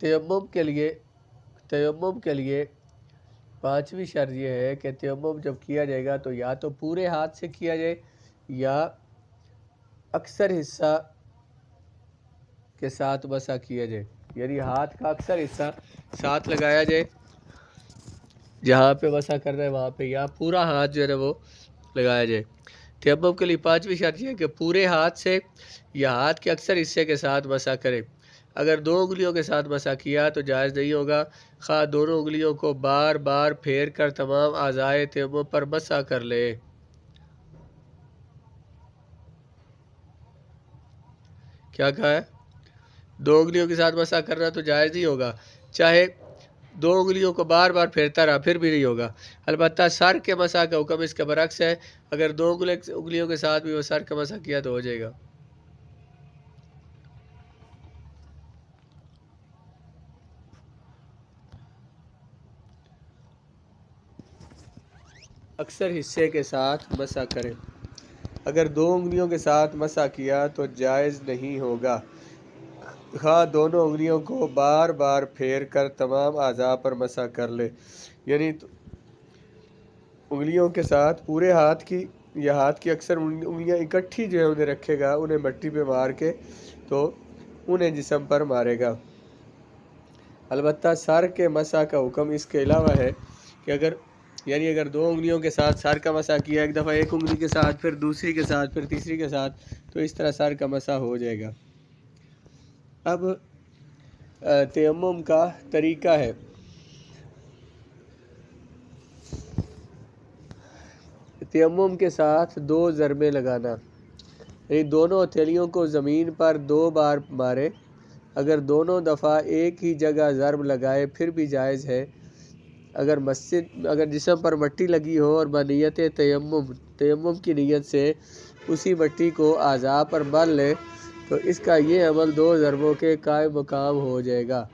تیمم کے لیے پانچویں شرط یہ ہے کہ تیمم جب کیا جائے گا تو یا تو پورے ہاتھ سے کیا جائے یا اکثر حصہ کے ساتھ مسح کیا جائے، یعنی ہاتھ کا اکثر حصہ ساتھ لگایا جائے جہاں پہ مسح کرنا ہے وہاں پہ، یا پورا ہاتھ جو ہے نا وہ لگایا جائے۔ تیمم کے لیے پانچویں شرط یہ ہے کہ پورے ہاتھ سے یا ہاتھ کے اکثر حصے کے ساتھ مسح کرے۔ اگر 2 انگلیوں کے ساتھ مسح کیا تو جائز نہیں ہوگا، خواہ دونوں انگلیوں کو بار بار پھیر کر تمام اعضائے تیمم پر مسح کر لے۔ کیا کہا ہے؟ 2 انگلیوں کے ساتھ مسح کرنا تو جائز نہیں ہوگا، چاہے 2 انگلیوں کو بار بار پھیرتا رہا پھر بھی نہیں ہوگا۔ البتہ سر کے مسح کا حکم اس کے برعکس ہے، اگر 2 انگلیوں کے ساتھ بھی وہ سر کا مسح کیا تو ہو جائے گا۔ اکثر حصے کے ساتھ مسح کریں۔ اگر 2 انگلیوں کے ساتھ مسح کیا تو جائز نہیں ہوگا، خواہ دونوں انگلیوں کو بار بار پھیر کر تمام اعضاء پر مسح کر لے، یعنی انگلیوں کے ساتھ پورے ہاتھ کی یا ہاتھ کی اکثر انگلیاں اکٹھی جو ہے انہیں رکھے گا، انہیں مٹی پہ مار کے تو انہیں جسم پر مارے گا۔ البتہ سر کے مسح کا حکم اس کے علاوہ ہے کہ اگر 2 انگلیوں کے ساتھ سر کا مسح کیا، ایک دفعہ ایک انگلی کے ساتھ، پھر دوسری کے ساتھ، پھر تیسری کے ساتھ، تو اس طرح سر کا مسح ہو جائے گا۔ اب تیمم کا طریقہ ہے۔ تیمم کے ساتھ 2 ضربیں لگانا، یعنی دونوں ہتھیلیوں کو زمین پر 2 بار مارے۔ اگر دونوں دفعہ ایک ہی جگہ ضرب لگائے پھر بھی جائز ہے۔ اگر جسم پر مٹی لگی ہو اور بنیت تیمم کی نیت سے اسی مٹی کو اعضاء پر مل لے تو اس کا یہ عمل 2 ضربوں کے قائم مقام ہو جائے گا۔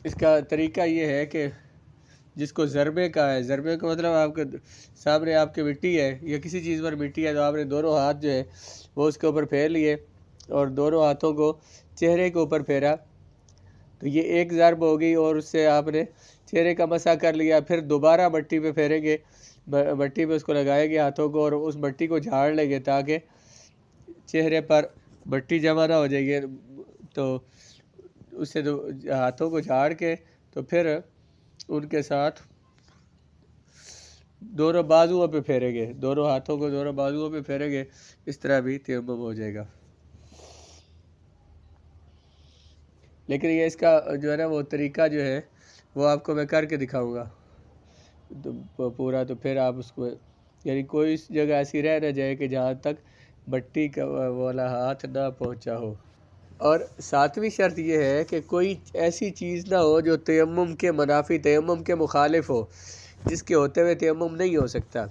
اس کا طریقہ یہ ہے کہ جس کو ضربے کا ہے، ضربے کا مطلب آپ کے سامنے آپ کے مٹی ہے یا کسی چیز پر مٹی ہے تو آپ نے دونوں ہاتھ جو ہے وہ اس کے اوپر پھیر لیے اور دونوں ہاتھوں کو چہرے کے اوپر پھیرا تو یہ ایک ضرب ہوگی، اور اس سے آپ نے چہرے کا مسح کر لیا۔ پھر دوبارہ مٹی پہ پھیریں گے، مٹی پہ اس کو لگائیں گے ہاتھوں کو اور اس مٹی کو جھاڑ لیں گے تاکہ چہرے پر مٹی جمع نہ ہو جائے گی، تو اس سے ہاتھوں کو جھاڑ کے تو پھر ان کے ساتھ دونوں بازوؤں پہ پھیریں گے، دونوں ہاتھوں کو دونوں بازوؤں پہ پھیریں گے، اس طرح بھی تیمم ہو جائے گا۔ لیکن یہ اس کا جو ہے نا وہ طریقہ جو ہے وہ آپ کو میں کر کے دکھاؤں گا پورا، تو پھر آپ اس کو یعنی کوئی جگہ ایسی رہ نہ جائے کہ جہاں تک مٹی کا والا ہاتھ نہ پہنچا ہو۔ اور 7ویں شرط یہ ہے کہ کوئی ایسی چیز نہ ہو جو تیمم کے منافی، تیمم کے مخالف ہو، جس کے ہوتے ہوئے تیمم نہیں ہو سکتا۔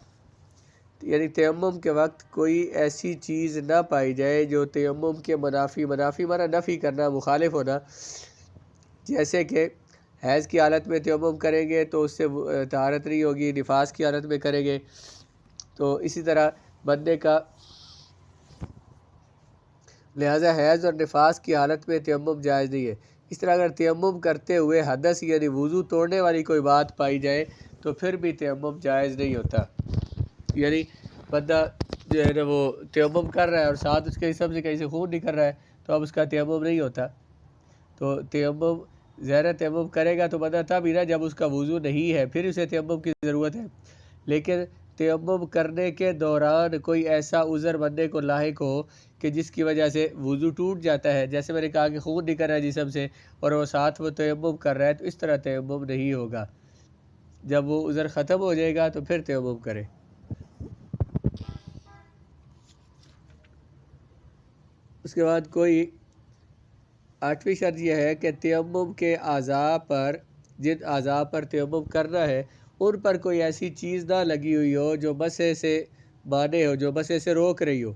یعنی تیمم کے وقت کوئی ایسی چیز نہ پائی جائے جو تیمم کے منافی مانا نفی کرنا، مخالف ہونا، جیسے کہ حیض کی حالت میں تیمم کریں گے تو اس سے طہارت نہیں ہوگی، نفاس کی حالت میں کریں گے تو اسی طرح بندے کا، لہذا حیض اور نفاس کی حالت میں تیمم جائز نہیں ہے۔ اس طرح اگر تیمم کرتے ہوئے حدث یعنی وضو توڑنے والی کوئی بات پائی جائے تو پھر بھی تیمم جائز نہیں ہوتا۔ یعنی بندہ جو ہے نا وہ تیمم کر رہا ہے اور ساتھ اس کے جسم سے کہیں سے خون نکل رہا ہے تو اب اس کا تیمم نہیں ہوتا، تو تیمم ظاہر تیمم کرے گا تو بندہ تب ہی نا جب اس کا وضو نہیں ہے، پھر اسے تیمم کی ضرورت ہے۔ لیکن تیمم کرنے کے دوران کوئی ایسا عذر بندے کو لاحق ہو کہ جس کی وجہ سے وضو ٹوٹ جاتا ہے، جیسے میں نے کہا کہ خون نکل رہا ہے جسم سے اور وہ ساتھ وہ تیمم کر رہا ہے، تو اس طرح تیمم نہیں ہوگا۔ جب وہ عذر ختم ہو جائے گا تو پھر تیمم کرے۔ اس کے بعد کوئی 8ویں شرط یہ ہے کہ تیمم کے اعضاء پر، جن اعضاء پر تیمم کرنا ہے ان پر کوئی ایسی چیز نہ لگی ہوئی ہو جو مسح سے مانع ہو، جو مسح سے روک رہی ہو۔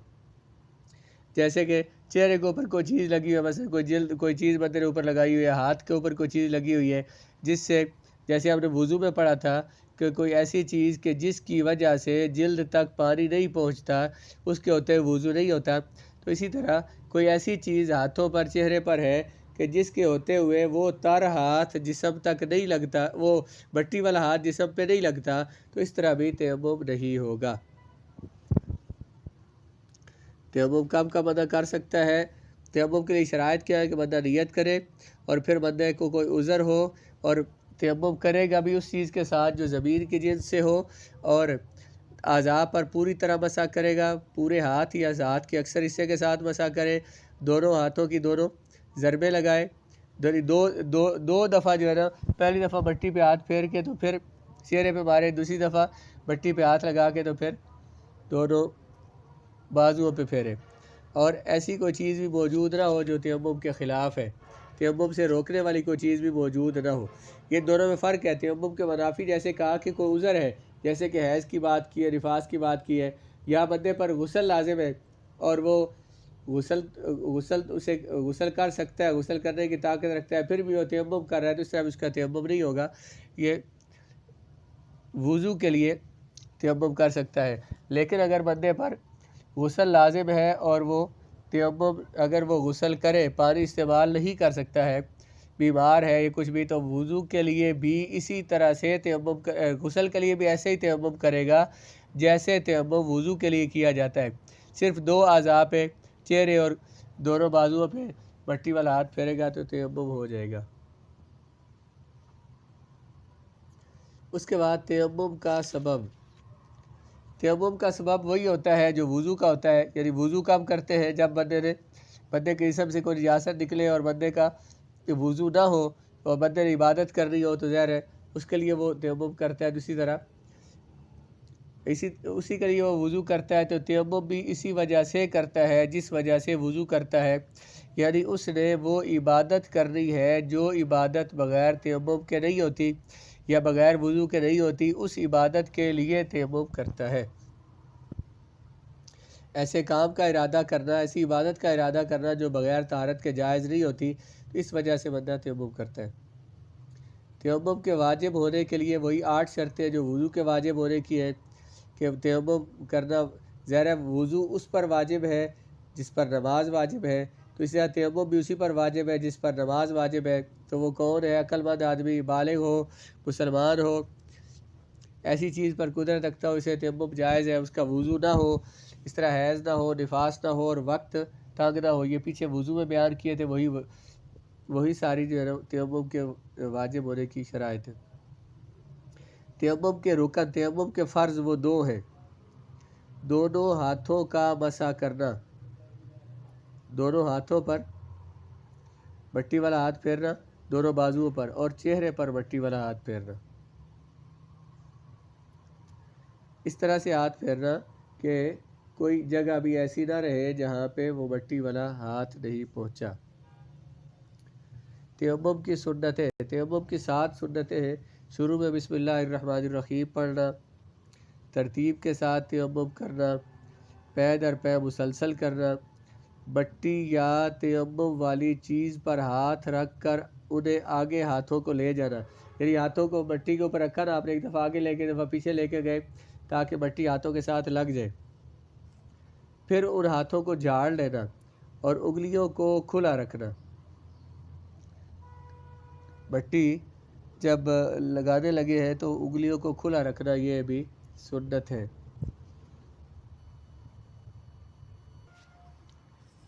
جیسے کہ چہرے کے اوپر کوئی چیز لگی ہوئی ہے، مثلا کوئی چیز بندے نے اوپر لگائی ہوئی ہے، ہاتھ کے اوپر کوئی چیز لگی ہوئی ہے، جس سے جیسے ہم نے وضو میں پڑھا تھا کہ کوئی ایسی چیز کہ جس کی وجہ سے جلد تک پانی نہیں پہنچتا، اس کے ہوتے وضو نہیں ہوتا، تو اسی طرح کوئی ایسی چیز ہاتھوں پر چہرے پر ہے کہ جس کے ہوتے ہوئے وہ تر ہاتھ جسم تک نہیں لگتا، وہ بٹی والا ہاتھ جسم پہ نہیں لگتا، تو اس طرح بھی تیمم نہیں ہوگا۔ تیمم کب بندہ کر سکتا ہے؟ تیمم کے لیے شرائط کیا ہے کہ بندہ نیت کرے، اور پھر بندے کو کوئی عذر ہو، اور تیمم کرے گا بھی اس چیز کے ساتھ جو زمین کی جنس سے ہو، اور اعضاء پر پوری طرح مسح کرے گا، پورے ہاتھ یا ہاتھ کے اکثر حصے کے ساتھ مسح کرے، دونوں ہاتھوں کی دونوں ضربے لگائے، دو دفعہ جو ہے نا، پہلی دفعہ مٹی پہ ہاتھ پھیر کے تو پھر چہرے پہ مارے، دوسری دفعہ مٹی پہ ہاتھ لگا کے تو پھر دونوں بازوؤں پہ پھیرے، اور ایسی کوئی چیز بھی موجود نہ ہو جو تیمم کے خلاف ہے، تیمم سے روکنے والی کوئی چیز بھی موجود نہ ہو۔ یہ دونوں میں فرق ہے۔ تیمم کے منافی جیسے کہا کہ کوئی عذر ہے، جیسے کہ حیض کی بات کی ہے، نفاس کی بات کی ہے، یا بندے پر غسل لازم ہے اور وہ غسل کر سکتا ہے، غسل کرنے کی طاقت رکھتا ہے، پھر بھی وہ تیمم کر رہا ہے، تو اس طرح اس کا تیمم نہیں ہوگا۔ یہ وضو کے لیے تیمم کر سکتا ہے، لیکن اگر بندے پر غسل لازم ہے اور وہ تیمم اگر وہ غسل کرے، پانی استعمال نہیں کر سکتا ہے، بیمار ہے یا کچھ بھی، تو وضو کے لیے بھی اسی طرح سے غسل کے لیے بھی ایسے ہی تیمم کرے گا جیسے تیمم وضو کے لیے کیا جاتا ہے، صرف دو اعضاء پہ، چہرے اور دونوں بازوؤں پہ مٹی والا ہاتھ پھیرے گا تو تیمم ہو جائے گا۔ اس کے بعد تیمم کا سبب۔ تیمم کا سبب وہی ہوتا ہے جو وضو کا ہوتا ہے، یعنی وضو کب کرتے ہیں؟ جب بندے کے جسم سے کوئی نجاست نکلے اور بندے کا وضو نہ ہو اور بندے نے عبادت کرنی ہو تو ظاہر ہے اس کے لیے وہ تیمم کرتا ہے۔ دوسری طرح اسی کے لیے وہ وضو کرتا ہے، تو تیمم بھی اسی وجہ سے کرتا ہے جس وجہ سے وضو کرتا ہے، یعنی اس نے وہ عبادت کرنی ہے جو عبادت بغیر تیمم کے نہیں ہوتی یا بغیر وضو کے نہیں ہوتی، اس عبادت کے لیے تیمم کرتا ہے۔ ایسے کام کا ارادہ کرنا، ایسی عبادت کا ارادہ کرنا جو بغیر طہارت کے جائز نہیں ہوتی، اس وجہ سے بندہ تیمم کرتا ہے۔ تیمم کے واجب ہونے کے لیے وہی 8 شرطیں جو وضو کے واجب ہونے کی ہے کہ تیمم کرنا، ظاہر وضو اس پر واجب ہے جس پر نماز واجب ہے، تو اس طرح تیمم بھی اسی پر واجب ہے جس پر نماز واجب ہے۔ تو وہ کون ہے؟ عقل مند آدمی، بالغ ہو، مسلمان ہو، ایسی چیز پر قدرت رکھتا ہو، اسے تیمم جائز ہے، اس کا وضو نہ ہو، اس طرح حیض نہ ہو، نفاس نہ ہو اور وقت تنگ نہ ہو۔ یہ پیچھے وضو میں بیان کیے تھے، وہی ساری جو ہے نا تیمم کے واجب ہونے کی شرائط ہے۔ تیمم کے رکن، تیمم کے فرض وہ 2 ہیں۔ دونوں ہاتھوں کا مسح کرنا، دونوں ہاتھوں پر مٹی والا ہاتھ پھیرنا، دونوں بازوؤں پر، اور چہرے پر مٹی والا ہاتھ پھیرنا۔ اس طرح سے ہاتھ پھیرنا کہ کوئی جگہ بھی ایسی نہ رہے جہاں پہ وہ مٹی والا ہاتھ نہیں پہنچا۔ تیمم کی سنتیں، تیمم کی 7 سنتیں ہیں۔ شروع میں بسم اللہ الرحمن الرحیم پڑھنا، ترتیب کے ساتھ تیمم کرنا، پے در پے مسلسل کرنا، مٹی یا تیمم والی چیز پر ہاتھ رکھ کر انہیں آگے ہاتھوں کو لے جانا، یعنی ہاتھوں کو مٹی کے اوپر رکھا نا آپ نے، ایک دفعہ آگے لے کے ایک دفعہ پیچھے لے کے گئے تاکہ مٹی ہاتھوں کے ساتھ لگ جائے، پھر ان ہاتھوں کو جھاڑ لینا اور انگلیوں کو کھلا رکھنا۔ مٹی جب لگانے لگے ہیں تو انگلیوں کو کھلا رکھنا، یہ بھی سنت ہے۔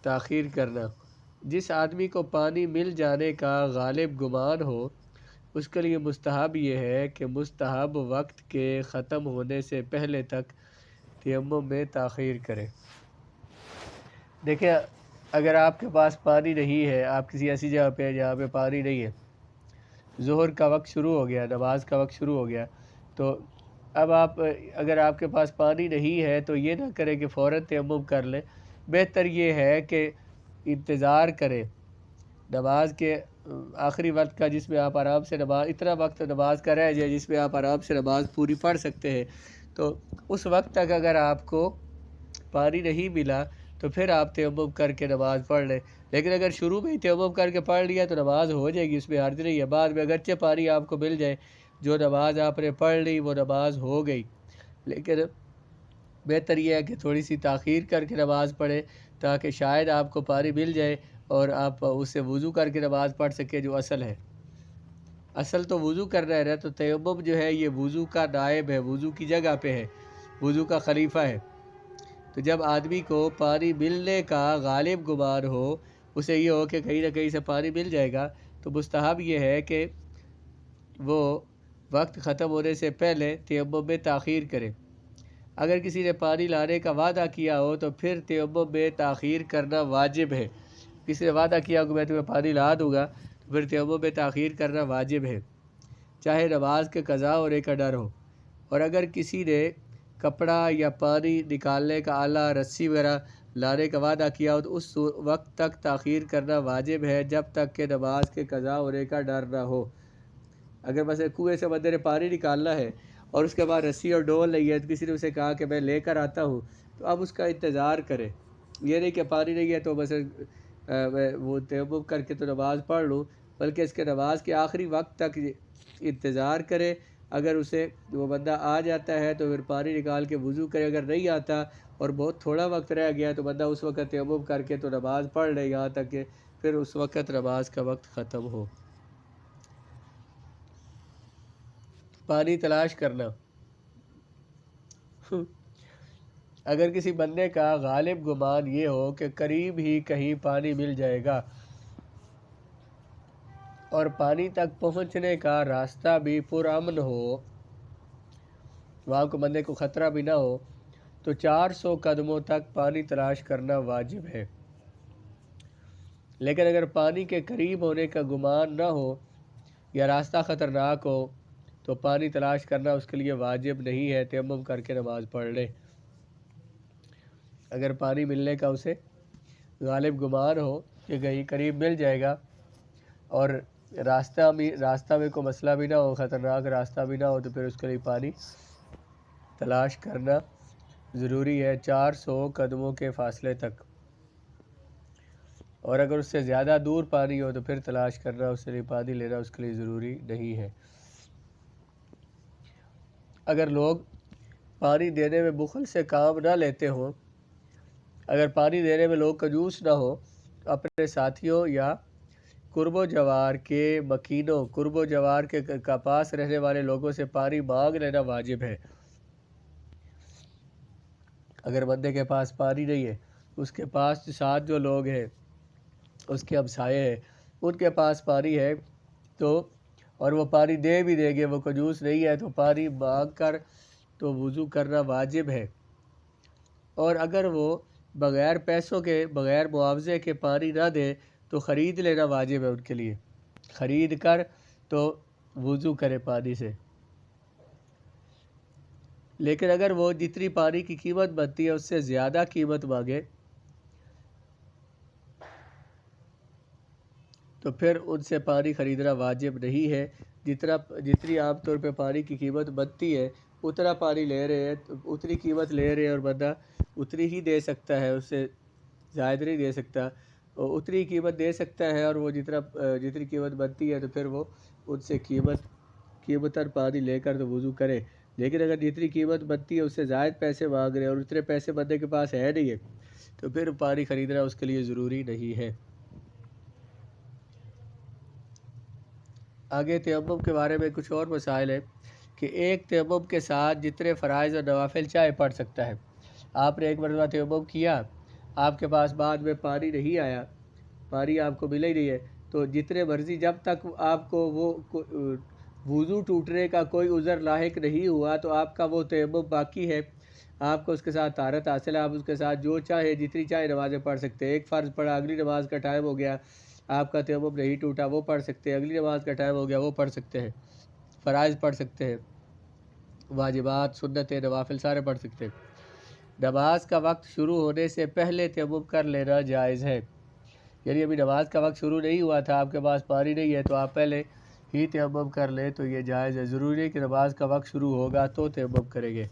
تاخیر کرنا، جس آدمی کو پانی مل جانے کا غالب گمان ہو اس کے لیے مستحب یہ ہے کہ مستحب وقت کے ختم ہونے سے پہلے تک تیمم میں تاخیر کرے۔ دیکھیں اگر آپ کے پاس پانی نہیں ہے، آپ کسی ایسی جگہ پہ جہاں پہ پانی نہیں ہے، ظہر کا وقت شروع ہو گیا، نماز کا وقت شروع ہو گیا، تو اب اگر آپ کے پاس پانی نہیں ہے تو یہ نہ کریں کہ فوراً تیمم کر لیں، بہتر یہ ہے کہ انتظار کریں نماز کے آخری وقت کا، جس میں آپ آرام سے اتنا وقت نماز کا رہ جائے جس میں آپ آرام سے نماز پوری پڑھ سکتے ہیں، تو اس وقت تک اگر آپ کو پانی نہیں ملا تو پھر آپ تیمم کر کے نماز پڑھ لیں۔ لیکن اگر شروع میں ہی تیمم کر کے پڑھ لیا تو نماز ہو جائے گی، اس میں حرج نہیں ہے۔ بعد میں اگرچہ پانی آپ کو مل جائے جو نماز آپ نے پڑھ لی وہ نماز ہو گئی، لیکن بہتر یہ ہے کہ تھوڑی سی تاخیر کر کے نماز پڑھے تاکہ شاید آپ کو پانی مل جائے اور آپ اس سے وضو کر کے نماز پڑھ سکے، جو اصل ہے۔ اصل تو وضو کرنا ہے نا، تو تیمم جو ہے یہ وضو کا نائب ہے، وضو کی جگہ پہ ہے، وضو کا خلیفہ ہے۔ تو جب آدمی کو پانی ملنے کا غالب گمان ہو، اسے یہ ہو کہ کہیں نہ کہیں سے پانی مل جائے گا، تو مستحب یہ ہے کہ وہ وقت ختم ہونے سے پہلے تیمم میں تاخیر کرے۔ اگر کسی نے پانی لانے کا وعدہ کیا ہو تو پھر تیمم میں تاخیر کرنا واجب ہے۔ کسی نے وعدہ کیا ہو کہ میں تمہیں پانی لا دوں گا، تو پھر تیمم میں تاخیر کرنا واجب ہے، چاہے نماز کے قضا ہونے کا ڈر ہو۔ اور اگر کسی نے کپڑا یا پانی نکالنے کا آلہ، رسی وغیرہ لانے کا وعدہ کیا ہو تو اس وقت تک تاخیر کرنا واجب ہے جب تک کہ نماز کے قضا ہونے کا ڈر نہ ہو۔ اگر مثلا کنویں سے بندے نے پانی نکالنا ہے اور اس کے بعد رسی اور ڈول نہیں ہے، تو کسی نے اسے کہا کہ میں لے کر آتا ہوں، تو اب اس کا انتظار کرے، یہ نہیں کہ پانی نہیں ہے تو مثلا وہ تیمم کر کے تو نماز پڑھ لوں، بلکہ اس کے نماز کے آخری وقت تک انتظار کرے۔ اگر اسے وہ بندہ آ جاتا ہے تو پھر پانی نکال کے وضو کرے، اگر نہیں آتا اور بہت تھوڑا وقت رہ گیا تو بندہ اس وقت تیمم کر کے تو نماز پڑھ لے، یہاں تک کہ پھر اس وقت نماز کا وقت ختم ہو۔ پانی تلاش کرنا۔ اگر کسی بندے کا غالب گمان یہ ہو کہ قریب ہی کہیں پانی مل جائے گا اور پانی تک پہنچنے کا راستہ بھی پرامن ہو، وہاں کو بندے کو خطرہ بھی نہ ہو، تو 400 قدموں تک پانی تلاش کرنا واجب ہے۔ لیکن اگر پانی کے قریب ہونے کا گمان نہ ہو یا راستہ خطرناک ہو تو پانی تلاش کرنا اس کے لیے واجب نہیں ہے، تیمم کر کے نماز پڑھ لے۔ اگر پانی ملنے کا اسے غالب گمان ہو کہ کہیں قریب مل جائے گا اور راستہ میں کوئی مسئلہ بھی نہ ہو، خطرناک راستہ بھی نہ ہو، تو پھر اس کے لیے پانی تلاش کرنا ضروری ہے 400 قدموں کے فاصلے تک۔ اور اگر اس سے زیادہ دور پانی ہو تو پھر تلاش کرنا، اس کے لیے پانی لینا اس کے لیے ضروری نہیں ہے۔ اگر لوگ پانی دینے میں بخل سے کام نہ لیتے ہوں، اگر پانی دینے میں لوگ کنجوس نہ ہو، اپنے ساتھیوں یا قرب و جوار کے مکینوں، قرب و جوار کے پاس رہنے والے لوگوں سے پانی مانگ لینا واجب ہے۔ اگر بندے کے پاس پانی نہیں ہے، اس کے پاس ساتھ جو لوگ ہیں، اس کے ہمسائے ہیں، ان کے پاس پانی ہے تو اور وہ پانی دے بھی دیں گے، وہ کنجوس نہیں ہے، تو پانی مانگ کر تو وضو کرنا واجب ہے۔ اور اگر وہ بغیر پیسوں کے، بغیر معاوضے کے پانی نہ دے تو خرید لینا واجب ہے ان کے لیے، خرید کر تو وضو کرے پانی سے۔ لیکن اگر وہ جتنی پانی کی قیمت بنتی ہے اس سے زیادہ قیمت مانگے تو پھر ان سے پانی خریدنا واجب نہیں ہے۔ جتنی عام طور پہ پانی کی قیمت بنتی ہے اتنا پانی لے رہے ہیں، اتنی قیمت لے رہے ہیں اور بندہ اتنی ہی دے سکتا ہے، اس سے زائد نہیں دے سکتا، اتنی قیمت دے سکتا ہے، اور وہ جتنی قیمت بنتی ہے تو پھر وہ ان سے قیمتاً پانی لے کر تو وضو کرے۔ لیکن اگر جتنی قیمت بنتی ہے اس سے زائد پیسے مانگ رہے ہیں اور اتنے پیسے بندے کے پاس ہے نہیں ہے تو پھر پانی خریدنا اس کے لیے ضروری نہیں ہے۔ آگے تیمم کے بارے میں کچھ اور مسائل ہیں کہ ایک تیمم کے ساتھ جتنے فرائض اور نوافل چاہے پڑھ سکتا ہے۔ آپ نے ایک مرتبہ تیمم کیا، آپ کے پاس بعد میں پانی نہیں آیا، پانی آپ کو ملا ہی نہیں ہے، تو جتنے مرضی جب تک آپ کو وہ وضو ٹوٹنے کا کوئی عذر لاحق نہیں ہوا تو آپ کا وہ تیمم باقی ہے، آپ کو اس کے ساتھ طہارت حاصل ہے، آپ اس کے ساتھ جو چاہے جتنی چاہے نمازیں پڑھ سکتے ہیں۔ ایک فرض پڑھا، اگلی نماز کا ٹائم ہو گیا، آپ کا تیمم نہیں ٹوٹا، وہ پڑھ سکتے ہیں، اگلی نماز کا ٹائم ہو گیا وہ پڑھ سکتے ہیں، فرائض پڑھ سکتے ہیں، واجبات، سنتیں، نوافل سارے پڑھ سکتے ہیں۔ نماز کا وقت شروع ہونے سے پہلے تیمم کر لینا جائز ہے، یعنی ابھی نماز کا وقت شروع نہیں ہوا تھا، آپ کے پاس پانی نہیں ہے تو آپ پہلے ہی تیمم کر لیں تو یہ جائز ہے، ضروری ہے کہ نماز کا وقت شروع ہوگا تو تیمم کریں گے۔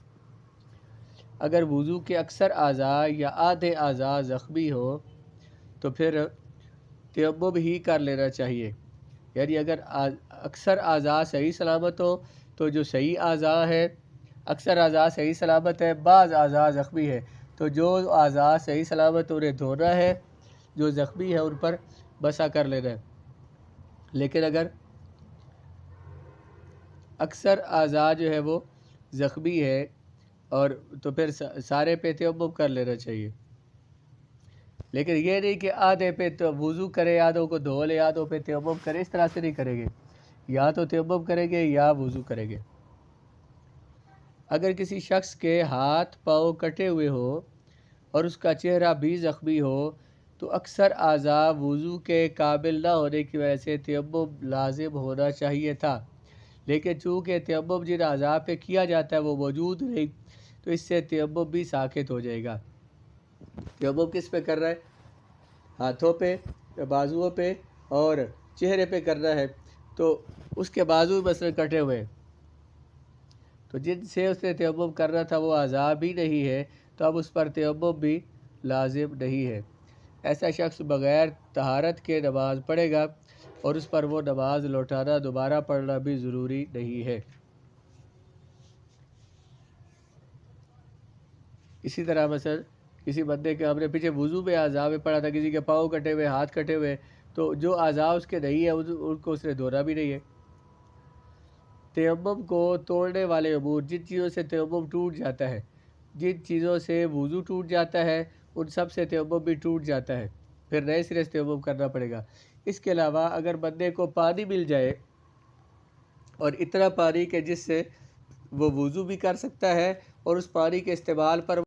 اگر وضو کے اکثر اعضاء یا آدھے اعضاء زخمی ہو تو پھر تیمم ہی کر لینا چاہیے، یعنی اگر اکثر اعضاء صحیح سلامت ہو تو جو صحیح اعضاء ہے، اکثر اعضاء صحیح سلامت ہے، بعض اعضاء زخمی ہے، تو جو اعضاء صحیح سلامت انہیں دھونا ہے، جو زخمی ہے ان پر بسا کر لینا ہے۔ لیکن اگر اکثر اعضاء جو ہے وہ زخمی ہے اور تو پھر سارے پہ تیمم کر لینا چاہیے۔ لیکن یہ نہیں کہ آدھے پہ تو وضو کرے، آدھوں کو دھو لے، آدھوں پہ تیمم کرے، اس طرح سے نہیں کریں گے، یا تو تیمم کریں گے یا وضو کریں گے۔ اگر کسی شخص کے ہاتھ پاؤں کٹے ہوئے ہو اور اس کا چہرہ بھی زخمی ہو تو اکثر اعضاء وضو کے قابل نہ ہونے کی وجہ سے تیمم لازم ہونا چاہیے تھا، لیکن چونکہ تیمم جن اعضاء پہ کیا جاتا ہے وہ موجود نہیں، تو اس سے تیمم بھی ساقط ہو جائے گا۔ تیمم کس پہ کر رہا ہے؟ ہاتھوں پہ، بازوؤں پہ اور چہرے پہ کرنا ہے، تو اس کے بازو مثلا کٹے ہوئے ہیں، تو جن سے اس نے تیمم کرنا تھا وہ اعضاء بھی نہیں ہے، تو اب اس پر تیمم بھی لازم نہیں ہے۔ ایسا شخص بغیر طہارت کے نماز پڑھے گا اور اس پر وہ نماز لوٹانا دوبارہ پڑھنا بھی ضروری نہیں ہے۔ اسی طرح مثلا کسی بندے کے ہم نے پیچھے وضو میں اعضاء میں پڑھا تھا، کسی کے پاؤں کٹے ہوئے، ہاتھ کٹے ہوئے، تو جو اعضاء اس کے نہیں ہیں ان کو اس نے دھونا بھی نہیں ہے۔ تیمم کو توڑنے والے امور، جن چیزوں سے تیمم ٹوٹ جاتا ہے، جن چیزوں سے وضو ٹوٹ جاتا ہے، ان سب سے تیمم بھی ٹوٹ جاتا ہے، پھر نئے سرے سے تیمم کرنا پڑے گا۔ اس کے علاوہ اگر بندے کو پانی مل جائے اور اتنا پانی کہ جس سے وہ وضو بھی کر سکتا ہے اور اس پانی کے استعمال پر